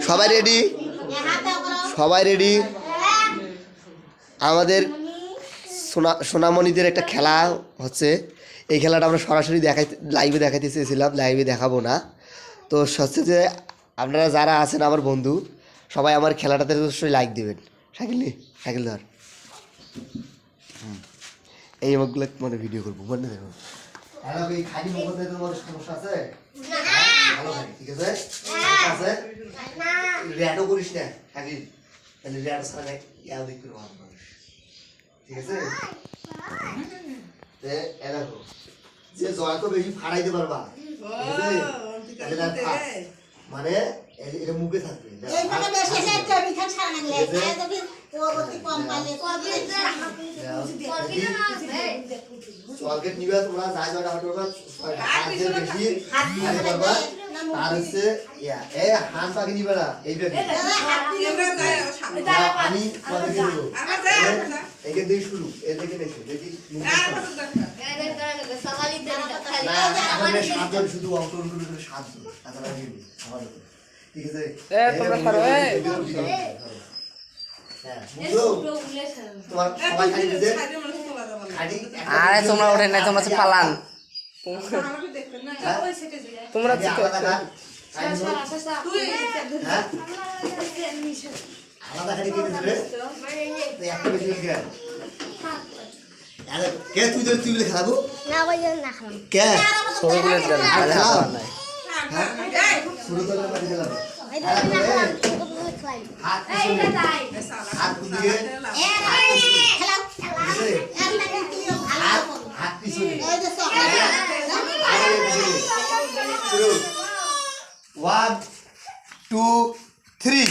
সবাই রেডি? সবাই রেডি? আমাদের সোনামণিদের একটা খেলা হচ্ছে। এই খেলাটা আমরা সরাসরি লাইভে দেখাইতে চেয়েছিলাম, লাইভে দেখাবো না। তো হচ্ছে যে আপনারা যারা আছেন আমার বন্ধু, সবাই আমার খেলাটাতে অবশ্যই লাইক দেবেন। সাইকেল ধর। এই মুখগুলো মানে ভিডিও করবো, মনে দেখো। এই খালি মুখ দিয়ে তোমার সমস্যা আছে? ভালো খালি, ঠিক আছে? আছে? র্যাডও করিস না, খালি র্যাড ছাড়া ইয়াও দেখতে পারবো মানুষ, ঠিক আছে? দেখো, যে জয় তো বেশি ফাড়াইতে পারবা, ঠিক আছে? মানে এটা মুখে থাকবে। চলকেট নিবে তোমরা, যাই জয়টা হাঁটবে বেশি আর হচ্ছে হান পাখি নিবে না। এইটা আমি তোমাদেরকে দেবো, এখান থেকে শুরু, এ থেকে দেখি সাতজন, শুধু অঙ্কন করে সাতজন, আমার ঠিক আছে? আরে তোমরা ওঠে না, তোমরা পালান, তোমরা আলাদা খালি কে তুই তুই খেলাবো কে ছোট One, two, three.